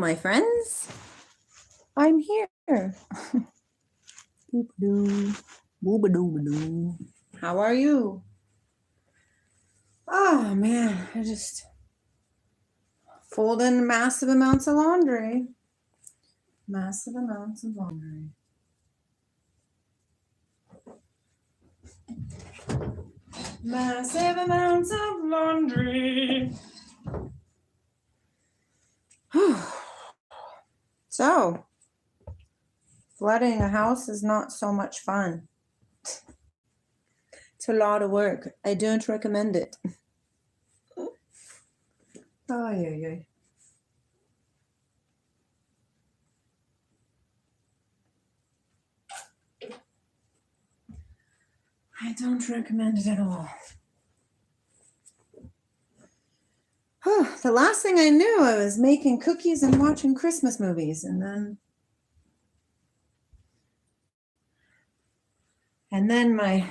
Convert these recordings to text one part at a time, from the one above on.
my friends. I'm here. Boop-a-doo, boop-a-doo-ba-doo. How are you? Oh, man, I just folding massive amounts of laundry. Massive amounts of laundry. Massive amounts of laundry. So, flooding a house is not so much fun. It's a lot of work. I don't recommend it. Oh, yeah. I don't recommend it at all. The last thing I knew, I was making cookies and watching Christmas movies, and then my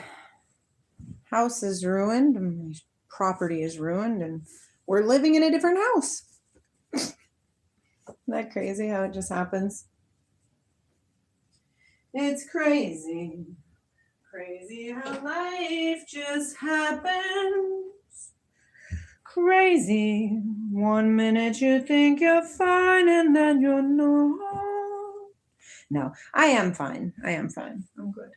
house is ruined, and my property is ruined, and we're living in a different house. Isn't that crazy how it just happens? It's crazy. Crazy how life just happens. Crazy. 1 minute you think you're fine and then you're not. No, I am fine. I'm good.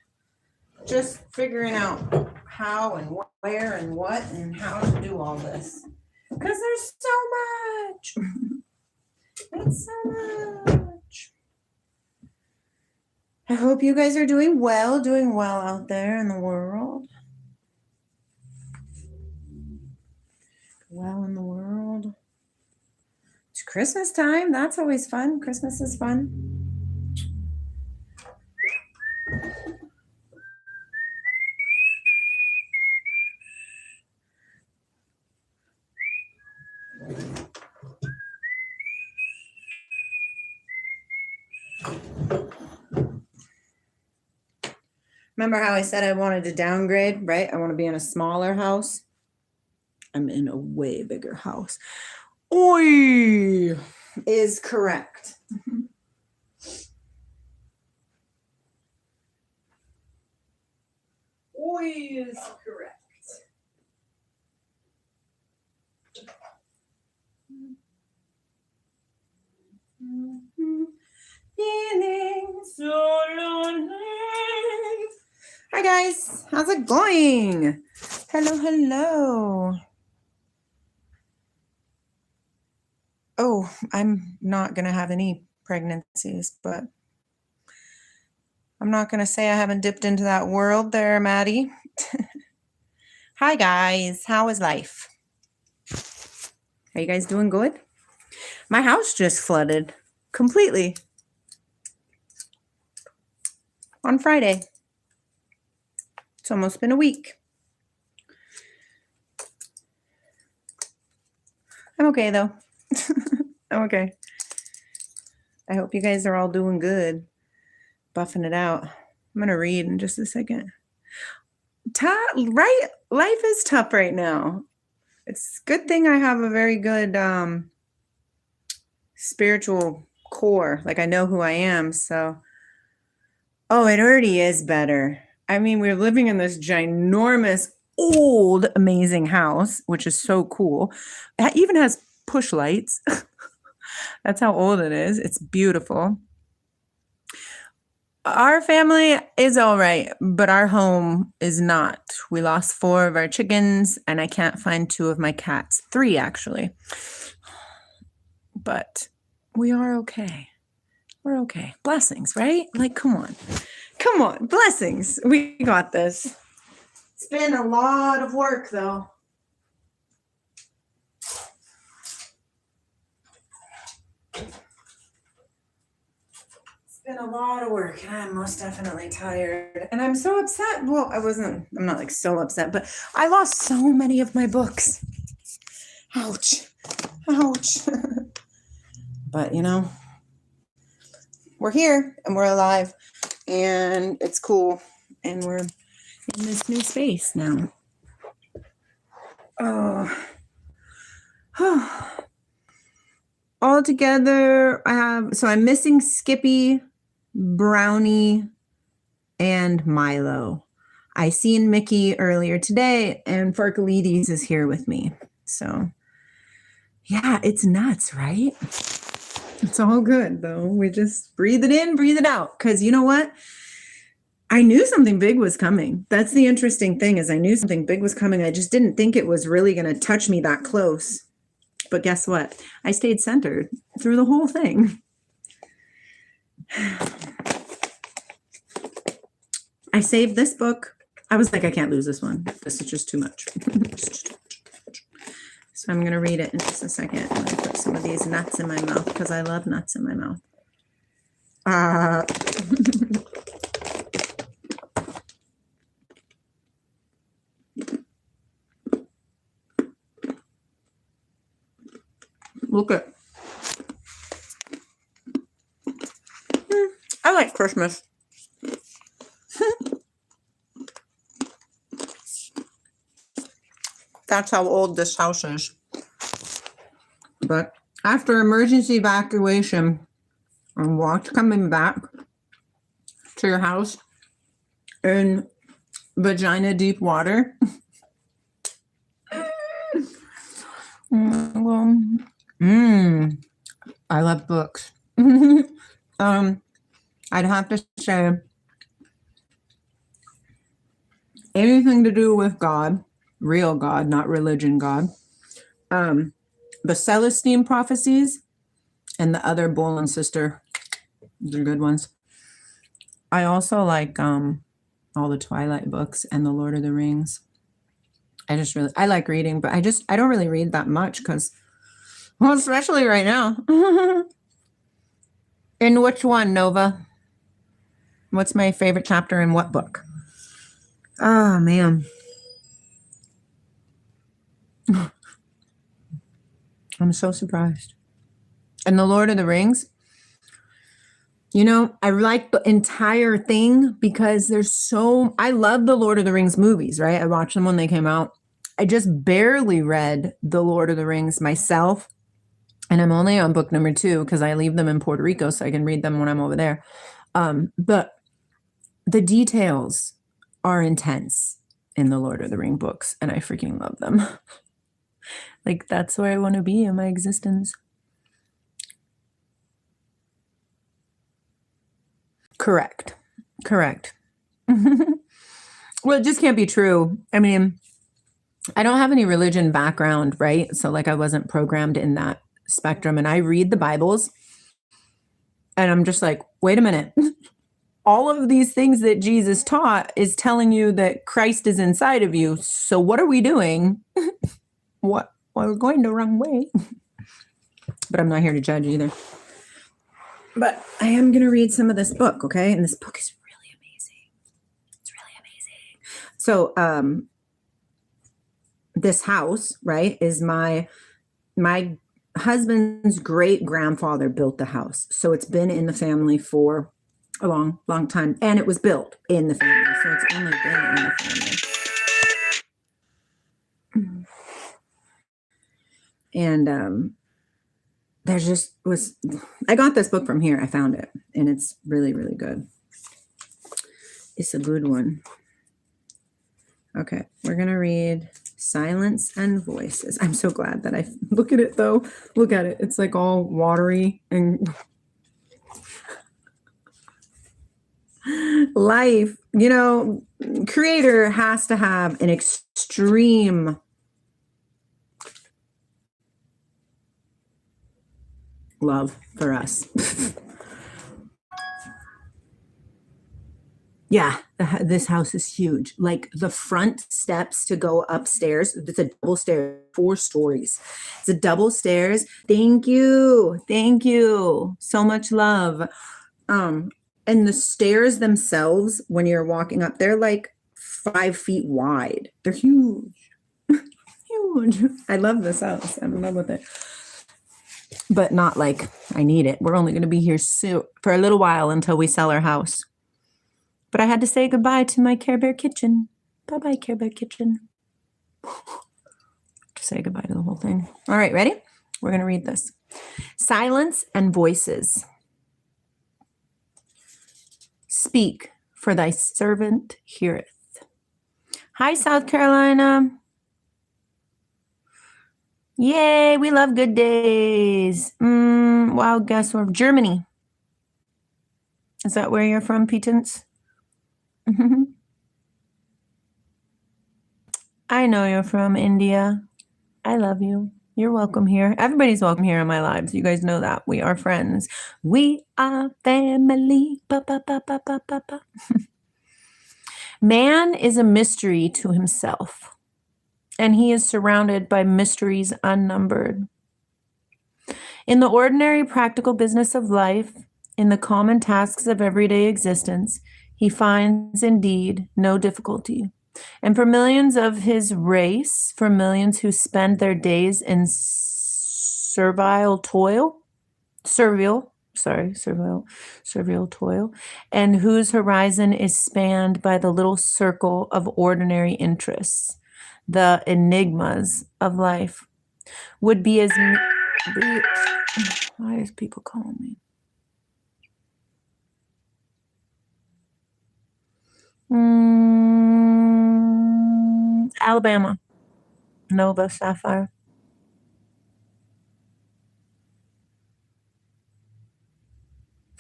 Just figuring out how and where and what and how to do all this. Because there's so much. It's so much. I hope you guys are doing well out there in the world. Well in the world. It's Christmas time. That's always fun. Christmas is fun. Remember how I said I wanted to downgrade, right? I want to be in a smaller house. I'm in a way bigger house. Oi is correct. Oi is correct. Feeling so lonely. Hi guys, how's it going? Hello. Oh, I'm not going to have any pregnancies, but I'm not going to say I haven't dipped into that world there, Maddie. Hi, guys. How is life? Are you guys doing good? My house just flooded completely on Friday. It's almost been a week. I'm okay, though. I'm okay. I hope you guys are all doing good. Buffing it out. I'm going to read in just a second. Right? Life is tough right now. It's a good thing I have a very good spiritual core. Like I know who I am. So, oh, it already is better. I mean, we're living in this ginormous, old, amazing house, which is so cool. It even has push lights. That's how old it is. It's beautiful. Our family is all right, but our home is not. We lost 4 of our chickens, and I can't find 2 of my cats. 3, actually. But we are okay. We're okay. Blessings, right? Like, come on. Come on. Blessings. We got this. It's been a lot of work, though. Been a lot of work and I'm most definitely tired and I'm so upset. Well, I'm not like so upset, but I lost so many of my books. Ouch. But we're here and we're alive and it's cool and we're in this new space now. Oh, all together, I'm missing Skippy, Brownie, and Milo. I seen Mickey earlier today, and Farkalides is here with me. So, yeah, it's nuts, right? It's all good, though. We just breathe it in, breathe it out. Because you know what? I knew something big was coming. That's the interesting thing, is I knew something big was coming. I just didn't think it was really going to touch me that close. But guess what? I stayed centered through the whole thing. I saved this book. I was like, I can't lose this one. This is just too much. So I'm going to read it in just a second. I'm going to put some of these nuts in my mouth because I love nuts in my mouth. Look at. I like Christmas. That's how old this house is. But after emergency evacuation and watch coming back to your house in vagina deep water. Well, I love books. I'd have to say anything to do with God, real God, not religion God. The Celestine prophecies and the other Bull and Sister, they're good ones. I also like all the Twilight books and the Lord of the Rings. I like reading, but I don't really read that much because, well, especially right now. In which one, Nova? What's my favorite chapter in what book? Oh, man. I'm so surprised. And the Lord of the Rings, I like the entire thing because I love the Lord of the Rings movies, right? I watched them when they came out. I just barely read the Lord of the Rings myself. And I'm only on book number 2 because I leave them in Puerto Rico so I can read them when I'm over there. But the details are intense in the Lord of the Ring books, and I freaking love them. Like, that's where I want to be in my existence. Correct. Well, it just can't be true. I mean, I don't have any religion background, right? So like I wasn't programmed in that spectrum, and I read the Bibles and I'm just like, wait a minute. All of these things that Jesus taught is telling you that Christ is inside of you. So what are we doing? What? Well, we're going the wrong way. But I'm not here to judge either. But I am going to read some of this book, okay? And this book is really amazing. It's really amazing. So this house, right, is my husband's great-grandfather built the house. So it's been in the family for a long, long time. And it was built in the family. So it's only been in the family. And I got this book from here. I found it. And it's really, really good. It's a good one. Okay, we're going to read Silence and Voices. I'm so glad that look at it though. Look at it. It's like all watery and life, creator has to have an extreme love for us. Yeah, this house is huge. Like the front steps to go upstairs, it's a double stair, 4 stories. It's a double stairs. Thank you. So much love. And the stairs themselves, when you're walking up, they're like 5 feet wide. They're huge. Huge. I love this house. I'm in love with it. But not like I need it. We're only going to be here for a little while until we sell our house. But I had to say goodbye to my Care Bear kitchen. Bye-bye, Care Bear kitchen. To say goodbye to the whole thing. All right, ready? We're going to read this. Silence and voices. Speak, for thy servant heareth. Hi, South Carolina. Yay, we love good days. Wow, guess where? Germany. Is that where you're from, Petence? I know you're from India. I love you. You're welcome here. Everybody's welcome here in my lives. You guys know that. We are friends. We are family. Ba, ba, ba, ba, ba, ba, ba. Man is a mystery to himself, and he is surrounded by mysteries unnumbered. In the ordinary practical business of life, in the common tasks of everyday existence, he finds indeed no difficulty. And for millions of his race, for millions who spend their days in servile toil, and whose horizon is spanned by the little circle of ordinary interests, the enigmas of life, would be as... Why is people calling me? Alabama. Nova Sapphire.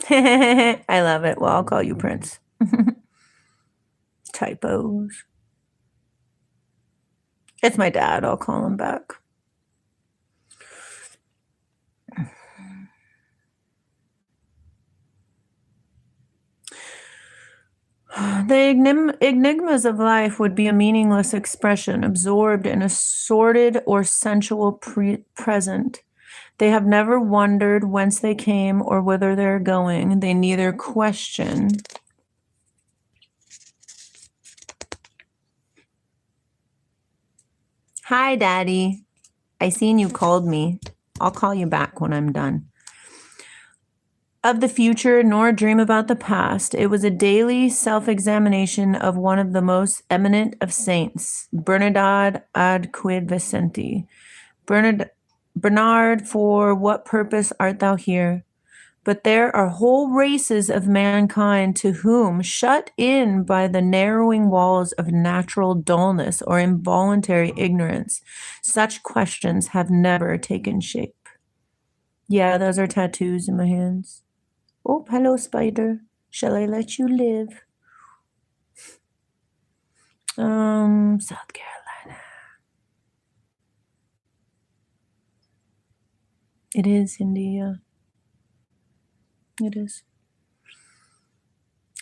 I love it. Well, I'll call you Prince. Typos. It's my dad. I'll call him back. The enigmas of life would be a meaningless expression, absorbed in a sordid or sensual present. They have never wondered whence they came or whither they're going. They neither question Hi, Daddy. I seen you called me. I'll call you back when I'm done. Of the future, nor dream about the past. It was a daily self-examination of one of the most eminent of saints, Bernardad ad quid Vicenti. Bernard, for what purpose art thou here? But there are whole races of mankind to whom, shut in by the narrowing walls of natural dullness or involuntary ignorance, such questions have never taken shape. Yeah, those are tattoos in my hands. Oh, hello, spider. Shall I let you live? South Carolina. It is India. It is.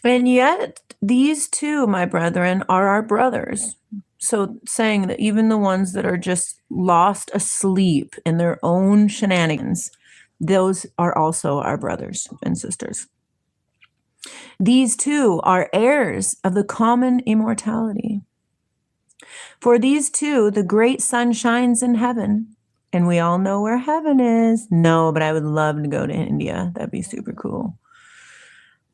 And yet, these two, my brethren, are our brothers. So saying that even the ones that are just lost asleep in their own shenanigans, those are also our brothers and sisters. These two are heirs of the common immortality. For these two, the great sun shines in heaven, and we all know where heaven is. No, but I would love to go to India. That'd be super cool.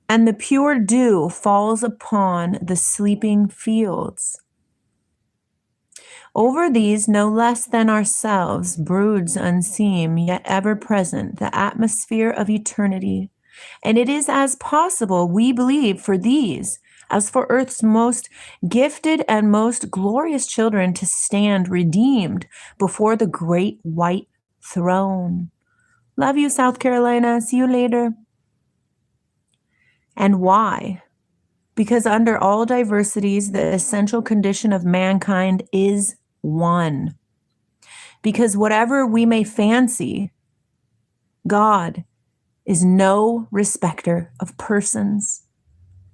And the pure dew falls upon the sleeping fields. Over these, no less than ourselves, broods unseen, yet ever present, the atmosphere of eternity. And it is as possible, we believe, for these, as for earth's most gifted and most glorious children, to stand redeemed before the great white throne. Love you, South Carolina. See you later. And why? Because under all diversities, the essential condition of mankind is one. Because whatever we may fancy, God is no respecter of persons,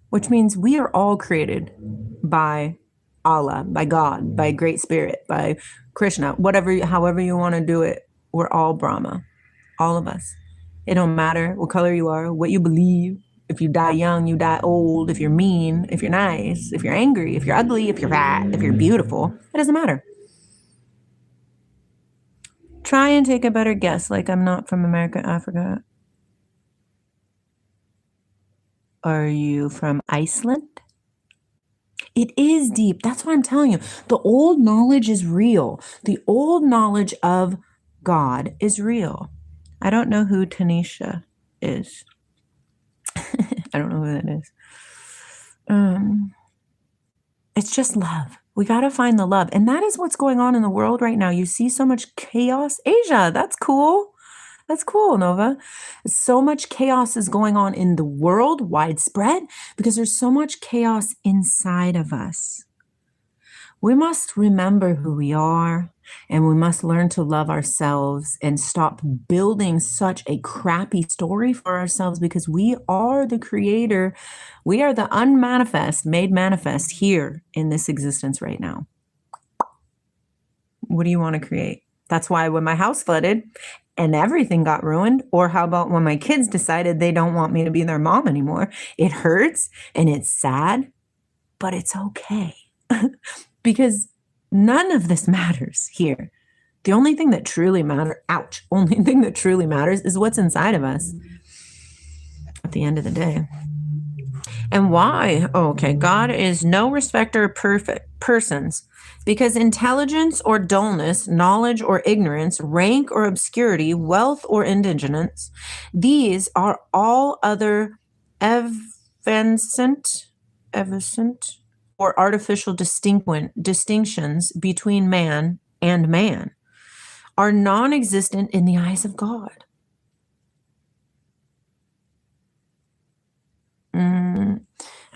which means we are all created by Allah, by God, by Great Spirit, by Krishna, however you want to do it. We're all Brahma, all of us. It don't matter what color you are, what you believe. If you die young, you die old. If you're mean, if you're nice, if you're angry, if you're ugly, if you're fat, if you're beautiful, it doesn't matter. Try and take a better guess, like I'm not from America, Africa. Are you from Iceland? It is deep. That's what I'm telling you. The old knowledge is real. The old knowledge of God is real. I don't know who Tanisha is. I don't know who that is. It's just love. We got to find the love. And that is what's going on in the world right now. You see so much chaos. Asia, that's cool. That's cool, Nova. So much chaos is going on in the world, widespread, because there's so much chaos inside of us. We must remember who we are, and we must learn to love ourselves and stop building such a crappy story for ourselves, because we are the creator. We are the unmanifest made manifest here in this existence right now. What do you want to create? That's why when my house flooded and everything got ruined, or how about when my kids decided they don't want me to be their mom anymore? It hurts and it's sad, but it's okay. Because none of this matters here. The only thing that truly matters, only thing that truly matters is what's inside of us at the end of the day. And why? Oh, okay. God is no respecter of perfect persons, because intelligence or dullness, knowledge or ignorance, rank or obscurity, wealth or indigence, these are all other evanescent or artificial distinctions between man and man, are non-existent in the eyes of God.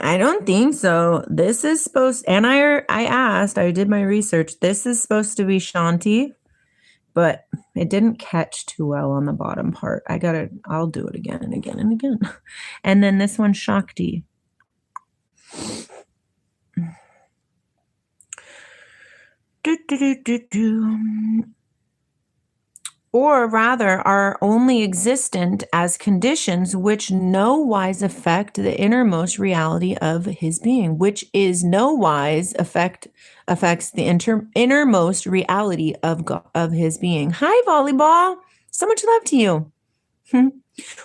I don't think so. This is supposed, and I did my research. This is supposed to be Shanti, but it didn't catch too well on the bottom part. I'll do it again and again and again. And then this one, Shakti. Or rather are only existent as conditions which no wise affect the innermost reality of his being, which is no wise affects the innermost reality of his being. Hi, volleyball. So much love to you.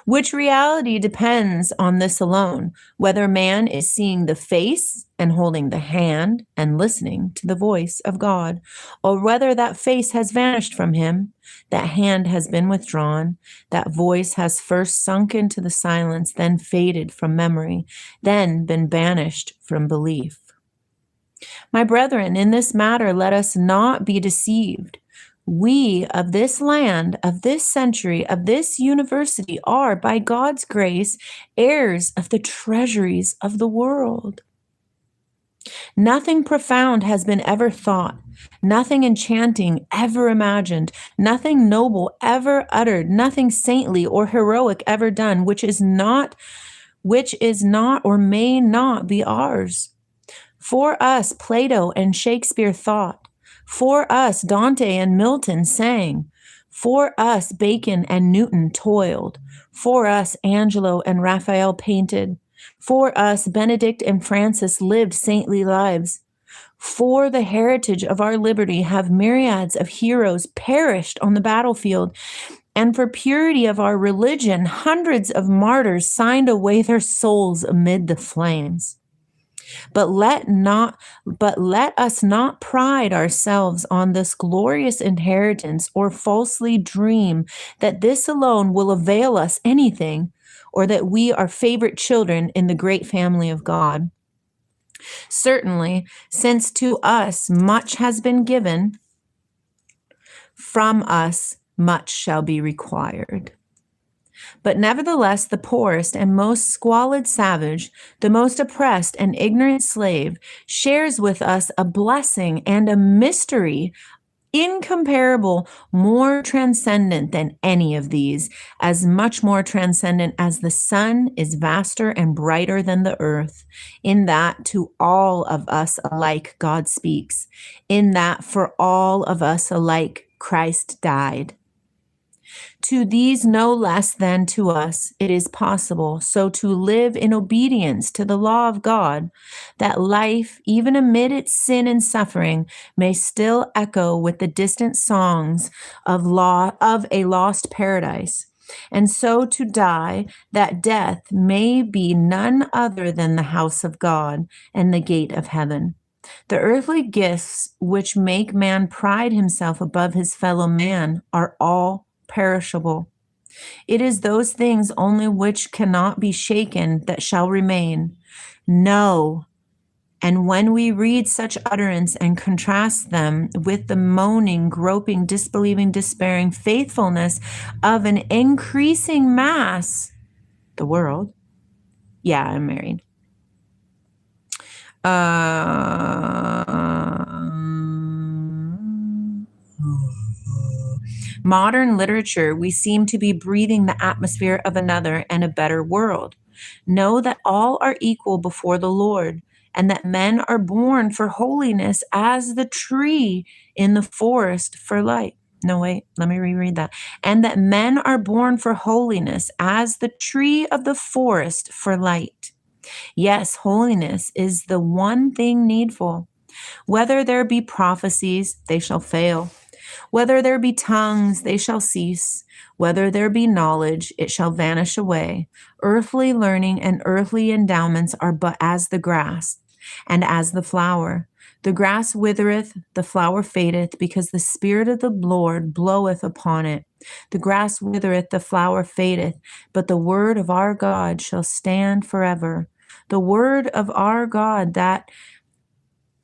Which reality depends on this alone, whether man is seeing the face and holding the hand and listening to the voice of God, or whether that face has vanished from him, that hand has been withdrawn, that voice has first sunk into the silence, then faded from memory, then been banished from belief. My brethren, in this matter, let us not be deceived. We of this land, of this century, of this university are, by God's grace, heirs of the treasuries of the world. Nothing profound has been ever thought, nothing enchanting ever imagined, nothing noble ever uttered, nothing saintly or heroic ever done, which is not or may not be ours. For us, Plato and Shakespeare thought. For us, Dante and Milton sang. For us, Bacon and Newton toiled. For us, Angelo and Raphael painted. For us, Benedict and Francis lived saintly lives. For the heritage of our liberty have myriads of heroes perished on the battlefield. And for purity of our religion, hundreds of martyrs signed away their souls amid the flames. But let us not pride ourselves on this glorious inheritance, or falsely dream that this alone will avail us anything, or that we are favorite children in the great family of God. Certainly, since to us much has been given, from us much shall be required. But nevertheless, the poorest and most squalid savage, the most oppressed and ignorant slave, shares with us a blessing and a mystery incomparable, more transcendent than any of these, as much more transcendent as the sun is vaster and brighter than the earth, in that to all of us alike God speaks, in that for all of us alike Christ died. To these no less than to us, it is possible so to live in obedience to the law of God, that life, even amid its sin and suffering, may still echo with the distant songs of a lost paradise, and so to die, that death may be none other than the house of God and the gate of heaven. The earthly gifts which make man pride himself above his fellow man are all perishable. It is those things only which cannot be shaken that shall remain. No. And when we read such utterance and contrast them with the moaning, groping, disbelieving, despairing faithfulness of an increasing mass, the world. Yeah, I'm married. Modern literature, we seem to be breathing the atmosphere of another and a better world. Know that all are equal before the Lord, and that men are born for holiness as the tree in the forest for light. No, wait, let me reread that. And that men are born for holiness as the tree of the forest for light. Yes, holiness is the one thing needful. Whether there be prophecies, they shall fail. Whether there be tongues, they shall cease. Whether there be knowledge, it shall vanish away. Earthly learning and earthly endowments are but as the grass, and as the flower. The grass withereth, the flower fadeth, because the Spirit of the Lord bloweth upon it. The grass withereth, the flower fadeth, but the word of our God shall stand forever. The word of our God, that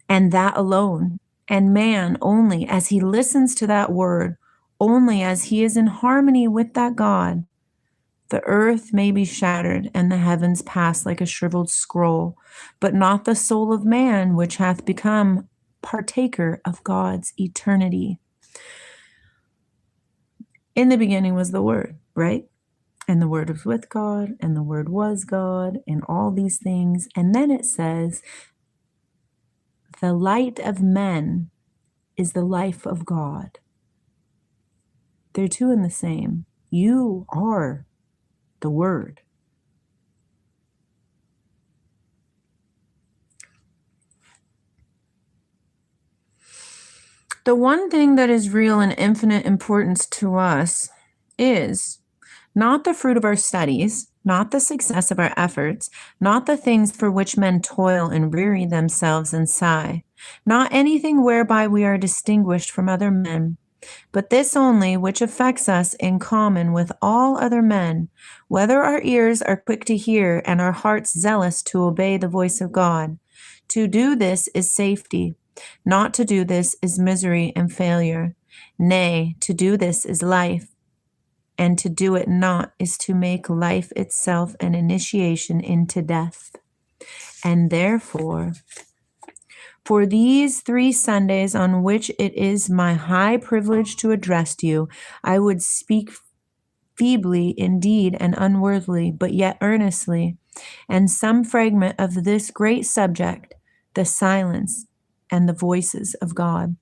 and that alone, and man only as he listens to that word, only as he is in harmony with that God. The earth may be shattered and the heavens pass like a shriveled scroll, but not the soul of man, which hath become partaker of God's eternity. In the beginning was the Word, right? And the Word was with God, and the Word was God, and all these things. And then it says, the light of men is the life of God. They're two in the same. You are the Word. The one thing that is real and infinite importance to us is not the fruit of our studies, not the success of our efforts, not the things for which men toil and weary themselves and sigh, not anything whereby we are distinguished from other men, but this only which affects us in common with all other men, whether our ears are quick to hear and our hearts zealous to obey the voice of God. To do this is safety. Not to do this is misery and failure. Nay, to do this is life. And to do it not is to make life itself an initiation into death. And therefore, for these 3 Sundays on which it is my high privilege to address you, I would speak feebly indeed and unworthily, but yet earnestly, and some fragment of this great subject, the silence and the voices of God.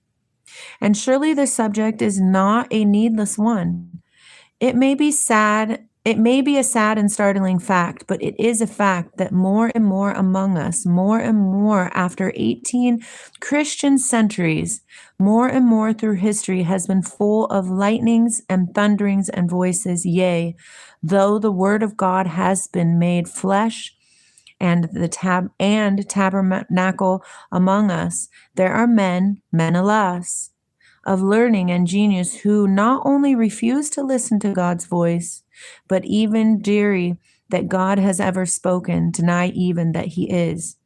And surely the subject is not a needless one. It may be sad. It may be a sad and startling fact, but it is a fact that more and more among us, more and more after 18 Christian centuries, more and more through history has been full of lightnings and thunderings and voices. Yea, though the word of God has been made flesh and the tabernacle among us, there are men, alas, of learning and genius who not only refuse to listen to God's voice, but even deny that God has ever spoken, deny even that he is.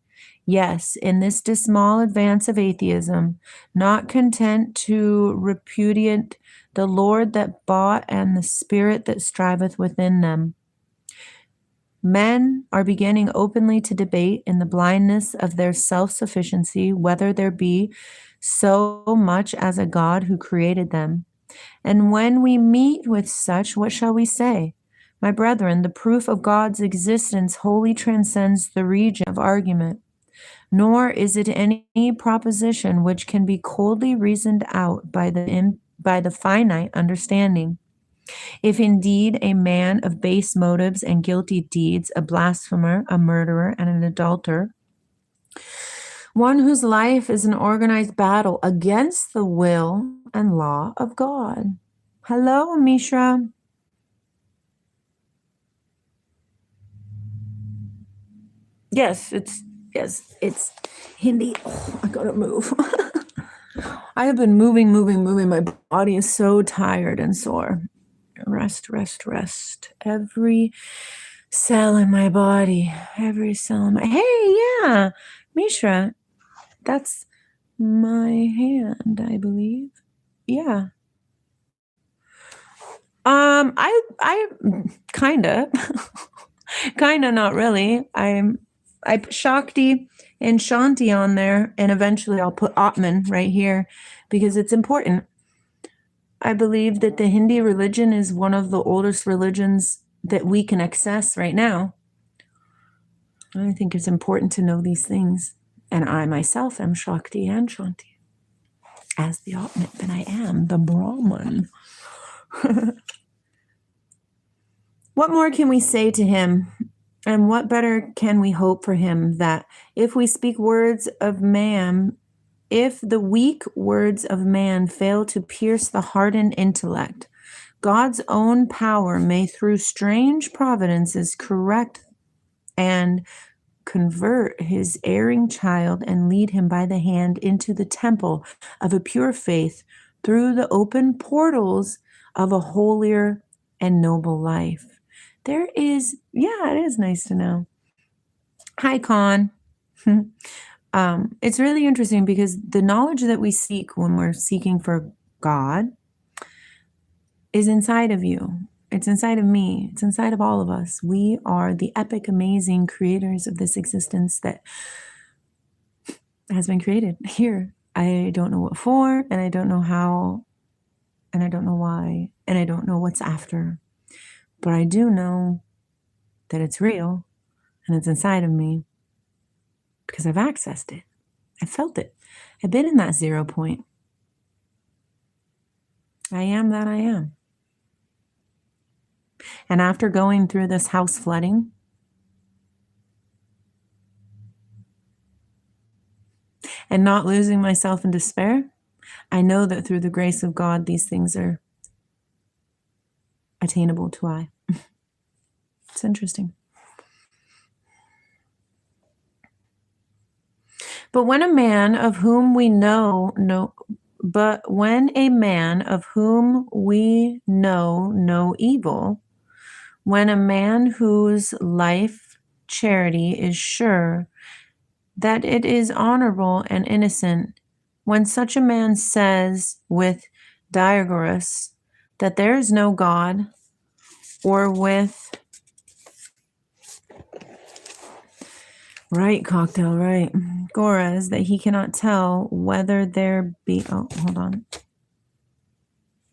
Yes, in this dismal advance of atheism, not content to repudiate the Lord that bought and the Spirit that striveth within them, men are beginning openly to debate in the blindness of their self-sufficiency whether there be so much as a God who created them. And when we meet with such, what shall we say? My brethren, the proof of God's existence wholly transcends the region of argument, nor is it any proposition which can be coldly reasoned out by the finite understanding. If indeed a man of base motives and guilty deeds, a blasphemer, a murderer, and an adulterer, one whose life is an organized battle against the will and law of God. Hello, Mishra. Yes, it's Yes, it's Hindi. Oh, I gotta move. I have been moving. My body is so tired and sore. Rest, rest, rest. Every cell in my body. Every cell in my... Hey, yeah. Mishra, that's my hand, I believe. Yeah. I kinda. Kinda, not really. I put Shakti and Shanti on there, and eventually I'll put Atman right here because it's important. I believe that the Hindi religion is one of the oldest religions that we can access right now. I think it's important to know these things. And I myself am Shakti and Shanti. As the Atman, then I am the Brahman. What more can we say to him? And what better can we hope for him that if we speak words of man, if the weak words of man fail to pierce the hardened intellect, God's own power may through strange providences correct and convert his erring child and lead him by the hand into the temple of a pure faith through the open portals of a holier and noble life. There is, yeah, it is nice to know. Hi, Con. It's really interesting because the knowledge that we seek when we're seeking for God is inside of you. It's inside of me. It's inside of all of us. We are the epic, amazing creators of this existence that has been created here. I don't know what for, and I don't know how, and I don't know why, and I don't know what's after. But I do know that it's real and it's inside of me because I've accessed it. I felt it. I've been in that 0 point. I am that I am. And after going through this house flooding, and not losing myself in despair, I know that through the grace of God, these things are attainable to I. It's interesting. But when a man of whom we know no evil, when a man whose life charity is sure that it is honorable and innocent, when such a man says with Diagoras that there is no God, or with right cocktail, right, Goras, that he cannot tell whether there be, oh, hold on.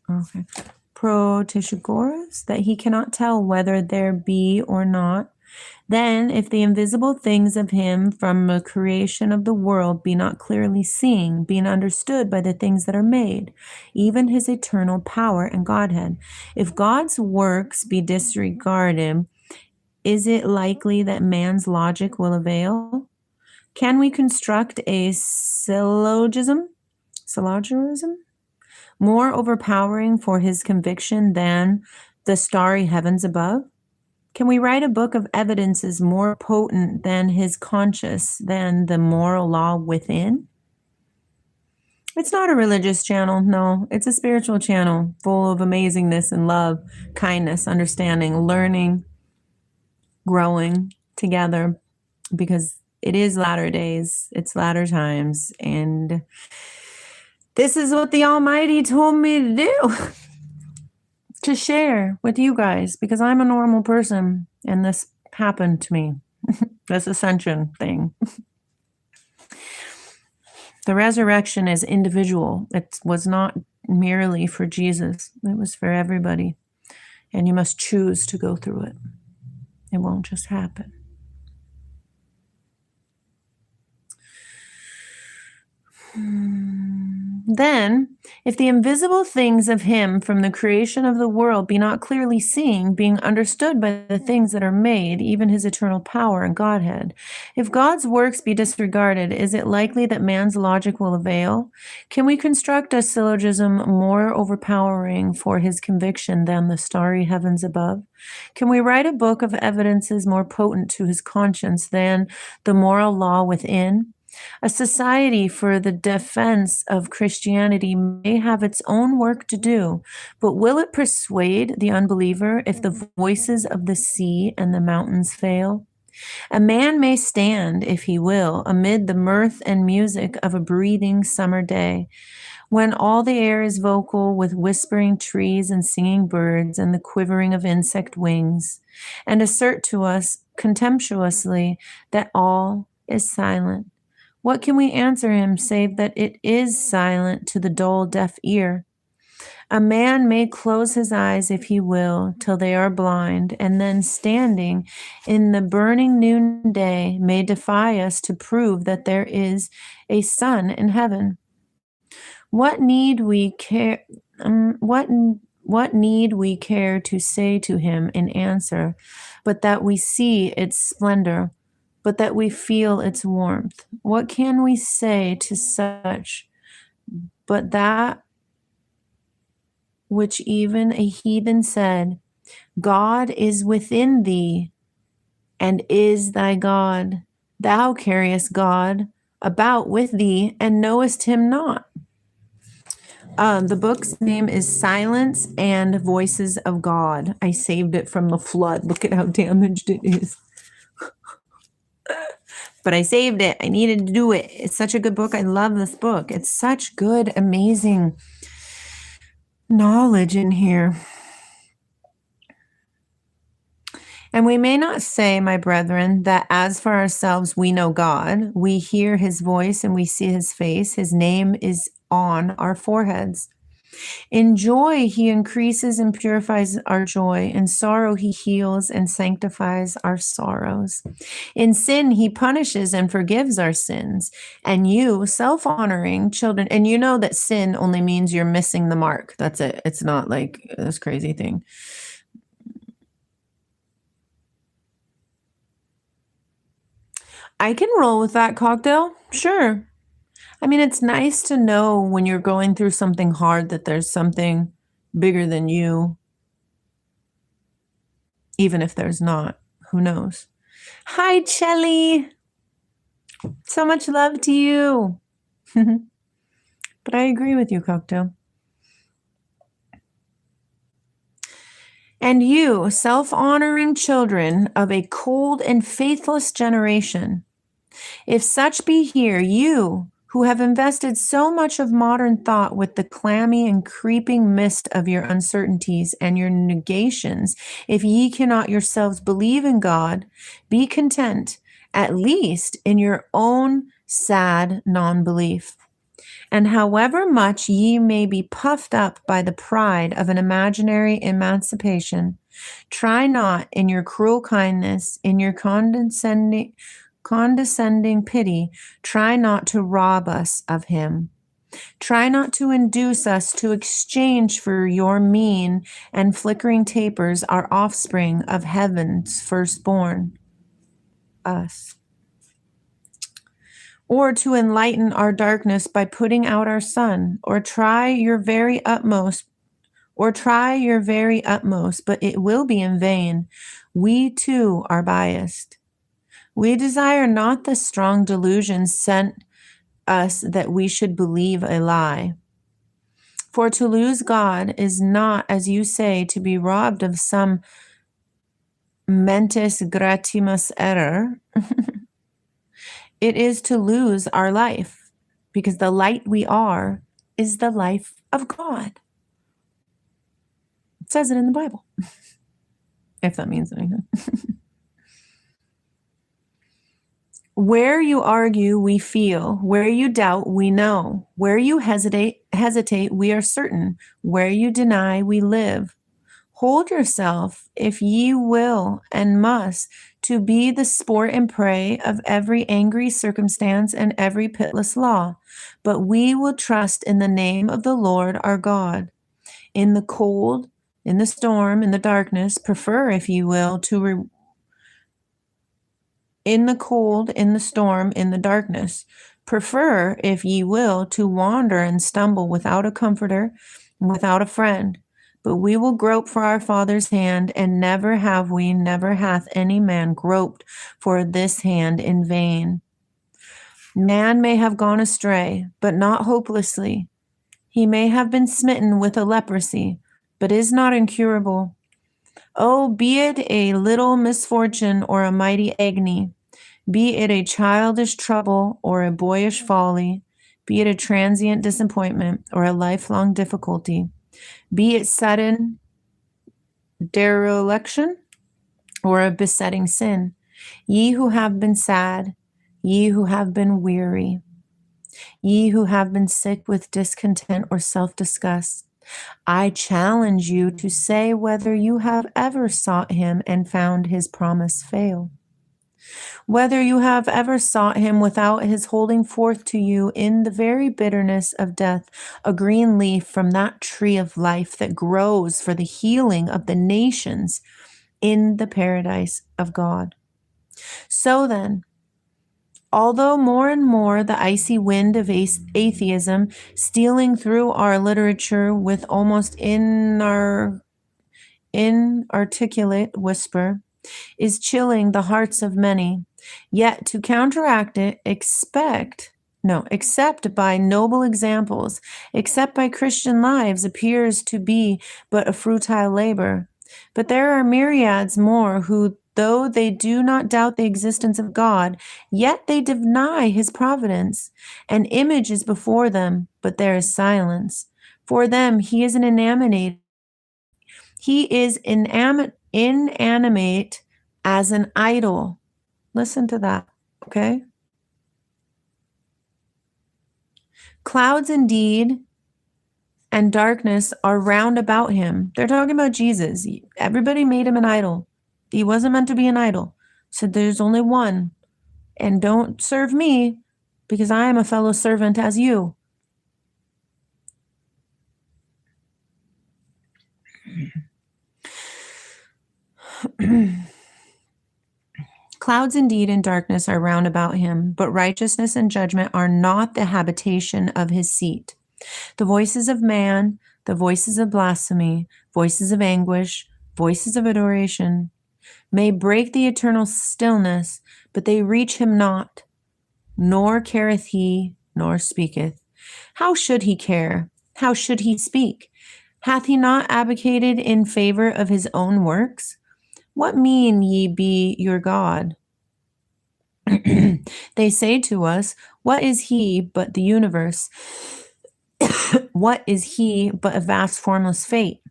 Okay. Protishagoras, that he cannot tell whether there be or not. Then, if the invisible things of him from the creation of the world be not clearly seen, being understood by the things that are made, even his eternal power and Godhead, if God's works be disregarded, is it likely that man's logic will avail? Can we construct a syllogism more overpowering for his conviction than the starry heavens above? Can we write a book of evidences more potent than his conscience, than the moral law within? It's not a religious channel, no. It's a spiritual channel full of amazingness and love, kindness, understanding, learning, growing together, because it is latter days, it's latter times, and this is what the Almighty told me to do. To share with you guys, because I'm a normal person and this happened to me. This ascension thing. The resurrection is individual. It was not merely for Jesus. It was for everybody. And you must choose to go through it. It won't just happen. Then, if the invisible things of him from the creation of the world be not clearly seen, being understood by the things that are made, even his eternal power and Godhead, if God's works be disregarded, is it likely that man's logic will avail? Can we construct a syllogism more overpowering for his conviction than the starry heavens above? Can we write a book of evidences more potent to his conscience than the moral law within? A society for the defense of Christianity may have its own work to do, but will it persuade the unbeliever if the voices of the sea and the mountains fail? A man may stand, if he will, amid the mirth and music of a breathing summer day, when all the air is vocal with whispering trees and singing birds and the quivering of insect wings, and assert to us contemptuously that all is silent. What can we answer him save that it is silent to the dull, deaf ear? A man may close his eyes if he will, till they are blind, and then standing in the burning noonday may defy us to prove that there is a sun in heaven. What need we care? What need we care to say to him in answer, but that we see its splendor, but that we feel its warmth? What can we say to such, but that which even a heathen said, God is within thee, and is thy God. Thou carriest God about with thee, and knowest him not. The book's name is Silence and Voices of God. I saved it from the flood. Look at how damaged it is. But I saved it. I needed to do it. It's such a good book. I love this book. It's such good, amazing knowledge in here. And we may not say, my brethren, that as for ourselves we know God, we hear his voice and we see his face. His name is on our foreheads. In joy, he increases and purifies our joy. In sorrow, he heals and sanctifies our sorrows. In sin, he punishes and forgives our sins. And you, self-honoring children, and you know that sin only means you're missing the mark. That's it. It's not like this crazy thing. I can roll with that cocktail. Sure. I mean, it's nice to know when you're going through something hard that there's something bigger than you, even if there's not. Who knows? Hi, Chelly. So much love to you. But I agree with you, Cocktail. And you, self-honoring children of a cold and faithless generation, if such be here, you who have invested so much of modern thought with the clammy and creeping mist of your uncertainties and your negations, if ye cannot yourselves believe in God, be content, at least in your own sad non-belief. And however much ye may be puffed up by the pride of an imaginary emancipation, try not in your cruel kindness, in your condescending pity, try not to rob us of him. Try not to induce us to exchange for your mean and flickering tapers our offspring of heaven's firstborn, us. Or to enlighten our darkness by putting out our sun, or try your very utmost, but it will be in vain. We too are biased. We desire not the strong delusions sent us that we should believe a lie. For to lose God is not, as you say, to be robbed of some mentis gratimus error. It is to lose our life, because the light we are is the life of God. It says it in the Bible, if that means anything. Where you argue, we feel. Where you doubt, we know. Where you hesitate, we are certain. Where you deny, we live. Hold yourself, if ye will and must, to be the sport and prey of every angry circumstance and every pitiless law. But we will trust in the name of the Lord our God. In the cold, in the storm, in the darkness, prefer, if ye will, in the cold, in the storm, in the darkness, prefer, if ye will, to wander and stumble without a comforter, without a friend. But we will grope for our Father's hand, and never hath any man groped for this hand in vain. Man may have gone astray, but not hopelessly. He may have been smitten with a leprosy, but is not incurable. Oh, be it a little misfortune or a mighty agony, be it a childish trouble or a boyish folly, be it a transient disappointment or a lifelong difficulty, be it sudden dereliction or a besetting sin, ye who have been sad, ye who have been weary, ye who have been sick with discontent or self-disgust, I challenge you to say whether you have ever sought him and found his promise fail. Whether you have ever sought him without his holding forth to you in the very bitterness of death a green leaf from that tree of life that grows for the healing of the nations in the paradise of God. So then, although more and more the icy wind of atheism stealing through our literature with almost inarticulate whisper is chilling the hearts of many, yet to counteract it, except by noble examples, except by Christian lives, appears to be but a futile labor. But there are myriads more who, though they do not doubt the existence of God, yet they deny his providence. An image is before them, but there is silence. For them he is inanimate as an idol. Listen to that, okay? Clouds indeed and darkness are round about him. They're talking about Jesus. Everybody made him an idol. He wasn't meant to be an idol. So there's only one. And don't serve me, because I am a fellow servant as you. Clouds indeed and darkness are round about him, but righteousness and judgment are not the habitation of his seat. The voices of man, the voices of blasphemy, voices of anguish, voices of adoration, may break the eternal stillness, but they reach him not, nor careth he, nor speaketh. How should he care? How should he speak? Hath he not abdicated in favor of his own works? What mean ye be your God? They say to us, what is he but the universe? What is he but a vast formless fate?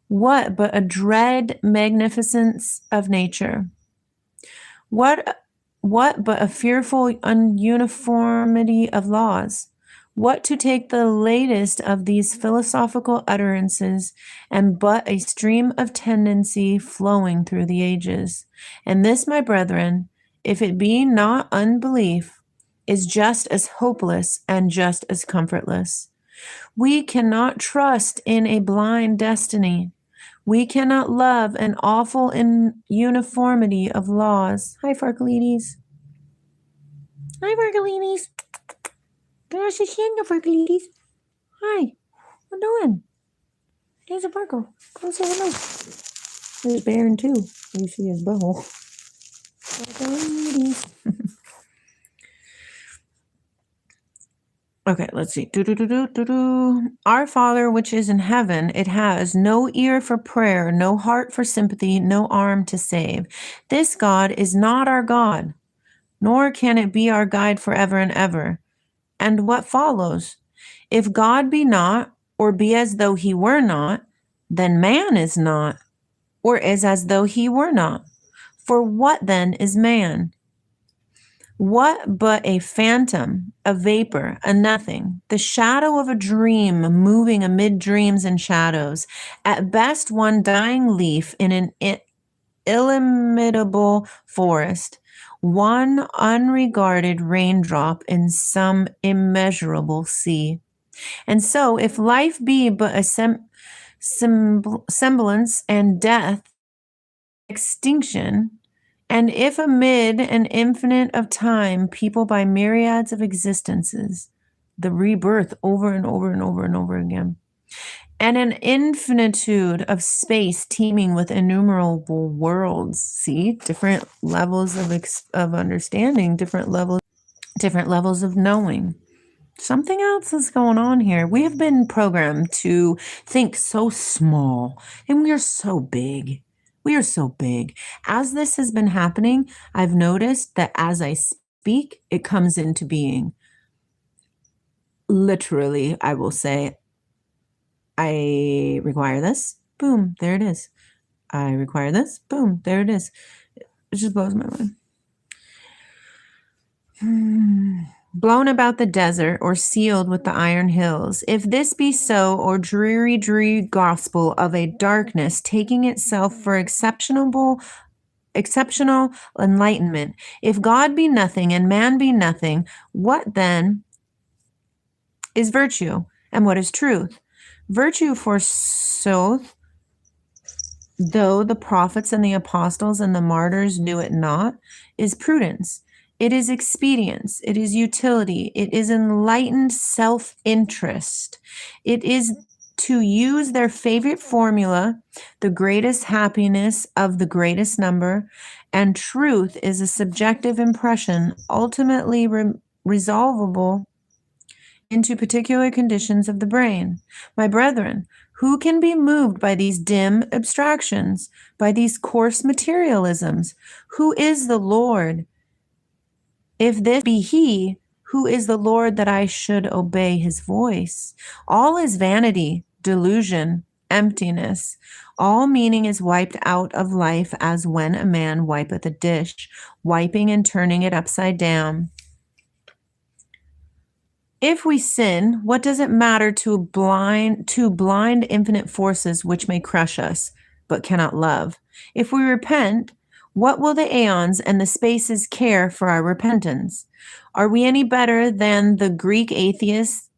What but a dread magnificence of nature? What but a fearful uniformity of laws? What, to take the latest of these philosophical utterances, and but a stream of tendency flowing through the ages? And this, my brethren, if it be not unbelief, is just as hopeless and just as comfortless. We cannot trust in a blind destiny. We cannot love an awful uniformity of laws. Hi, Farkalides. Hi, Farkalides. There's a hand, Farkalides. Hi. What doing? There's a Farkle. Come say hello. There's Baron, too. You see his butthole. Farkalides. Okay, let's see. Our Father which is in heaven, it has no ear for prayer, no heart for sympathy, no arm to save. This God is not our God, nor can it be our guide forever and ever. And what follows? If God be not, or be as though he were not, then man is not, or is as though he were not. For what then is man? What but a phantom, a vapor, a nothing, the shadow of a dream moving amid dreams and shadows, at best one dying leaf in an illimitable forest, one unregarded raindrop in some immeasurable sea. And so, if life be but a semblance and death extinction, and if amid an infinite of time, people by myriads of existences, the rebirth over and over and over and over again, and an infinitude of space teeming with innumerable worlds. See, different levels of understanding, different levels of knowing. Something else is going on here. We have been programmed to think so small, and we are so big. We are so big. As this has been happening, I've noticed that as I speak, it comes into being. Literally, I will say, I require this. Boom, there it is. I require this. Boom, there it is. It just blows my mind. Blown about the desert or sealed with the iron hills. If this be so, or dreary gospel of a darkness taking itself for exceptional enlightenment, if God be nothing and man be nothing, what then is virtue and what is truth? Virtue, forsooth, though the prophets and the apostles and the martyrs knew it not, is prudence. It is expedience. It is utility. It is enlightened self-interest. It is to use their favorite formula, the greatest happiness of the greatest number, and truth is a subjective impression, ultimately resolvable into particular conditions of the brain. My brethren, who can be moved by these dim abstractions, by these coarse materialisms? Who is the Lord? If this be he, who is the Lord that I should obey his voice? All is vanity, delusion, emptiness. All meaning is wiped out of life as when a man wipeth a dish, wiping and turning it upside down. If we sin, what does it matter to blind infinite forces which may crush us, but cannot love? If we repent, what will the aeons and the spaces care for our repentance? Are we any better than the Greek atheists?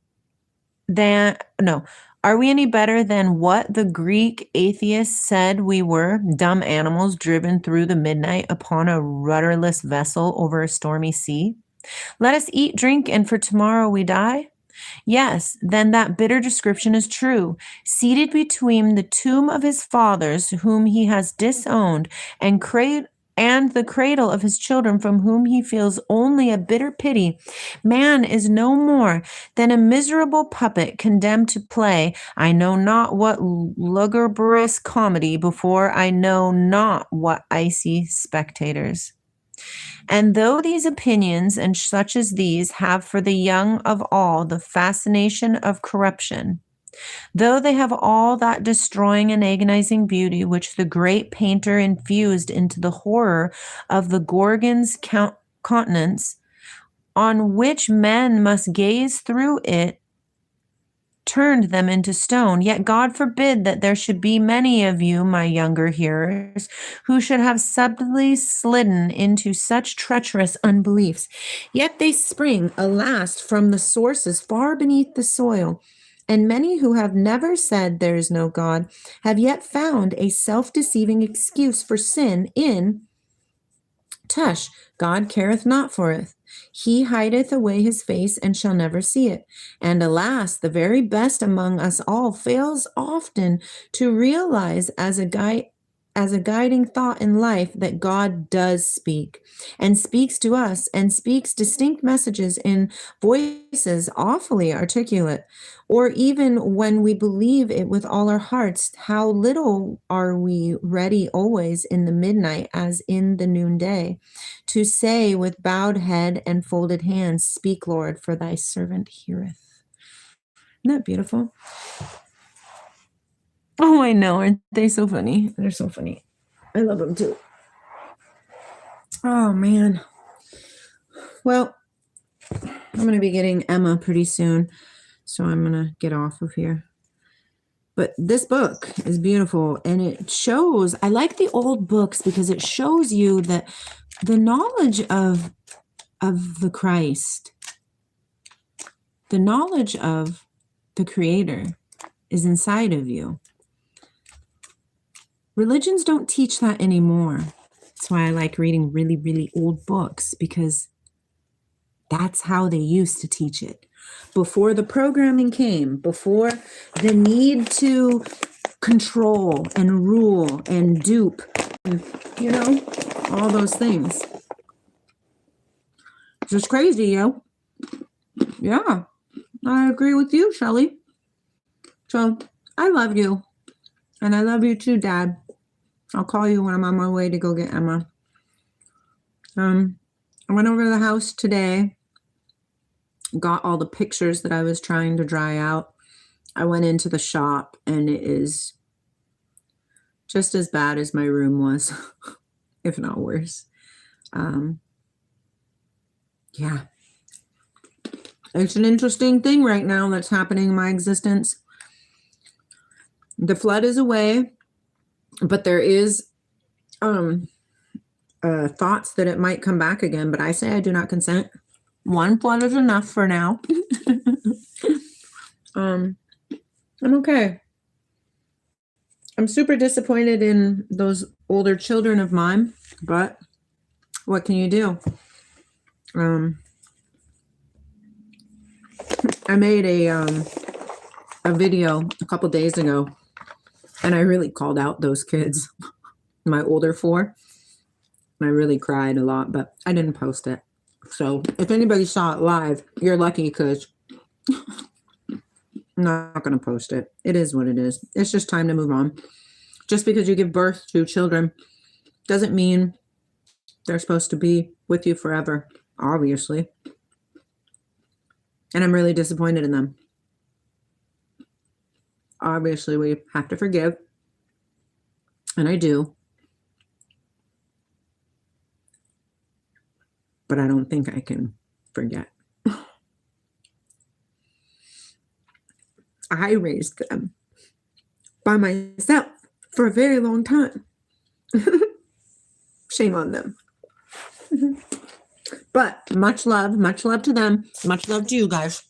Are we any better than what the Greek atheists said we were? Dumb animals driven through the midnight upon a rudderless vessel over a stormy sea? Let us eat, drink, and for tomorrow we die? Yes, then that bitter description is true. Seated between the tomb of his fathers, whom he has disowned, and the cradle of his children, from whom he feels only a bitter pity, man is no more than a miserable puppet condemned to play I know not what lugubrious comedy before I know not what icy spectators. And though these opinions and such as these have for the young of all the fascination of corruption, though they have all that destroying and agonizing beauty which the great painter infused into the horror of the Gorgon's countenance, on which men must gaze through it, turned them into stone. Yet God forbid that there should be many of you, my younger hearers, who should have subtly slidden into such treacherous unbeliefs. Yet they spring, alas, from the sources far beneath the soil. And many who have never said there is no God have yet found a self-deceiving excuse for sin in Tush, God careth not for it. He hideth away his face and shall never see it. And alas, the very best among us all fails often to realize as a guiding thought in life that God does speak and speaks to us and speaks distinct messages in voices awfully articulate. Or even when we believe it with all our hearts, how little are we ready always in the midnight as in the noonday to say with bowed head and folded hands, Speak, Lord, for thy servant heareth. Isn't that beautiful? Oh, I know. Aren't they so funny? They're so funny. I love them too. Oh, man. Well, I'm going to be getting Emma pretty soon, so I'm going to get off of here. But this book is beautiful, and it shows, I like the old books because it shows you that the knowledge of the Christ, the knowledge of the Creator is inside of you. Religions don't teach that anymore. That's why I like reading really, really old books, because that's how they used to teach it. Before the programming came, before the need to control and rule and dupe, and, you know, all those things. It's just crazy, yo. Yeah, I agree with you, Shelley. So I love you. And I love you too, Dad. I'll call you when I'm on my way to go get Emma. I went over to the house today, got all the pictures that I was trying to dry out. I went into the shop, and it is just as bad as my room was, if not worse. Yeah. It's an interesting thing right now that's happening in my existence. The flood is away, but there is thoughts that it might come back again, but I say I do not consent. One flood is enough for now. I'm okay. I'm super disappointed in those older children of mine, but what can you do? I made a video a couple days ago, and I really called out those kids, my older four. And I really cried a lot, but I didn't post it. So if anybody saw it live, you're lucky, because I'm not going to post it. It is what it is. It's just time to move on. Just because you give birth to children doesn't mean they're supposed to be with you forever, obviously. And I'm really disappointed in them. Obviously, we have to forgive. And I do. But I don't think I can forget. I raised them by myself for a very long time. Shame on them. But much love to them. Much love to you guys.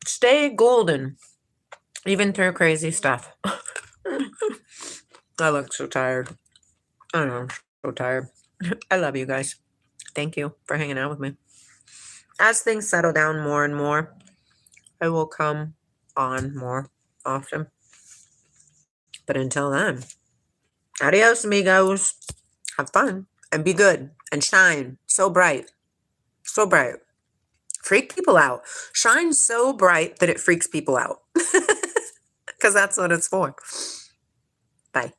Stay golden, even through crazy stuff. I look so tired. I know, I'm so tired. I love you guys. Thank you for hanging out with me. As things settle down more and more, I will come on more often. But until then, adios, amigos. Have fun and be good and shine so bright. So bright. Freak people out. Shine so bright that it freaks people out. Because that's what it's for. Bye.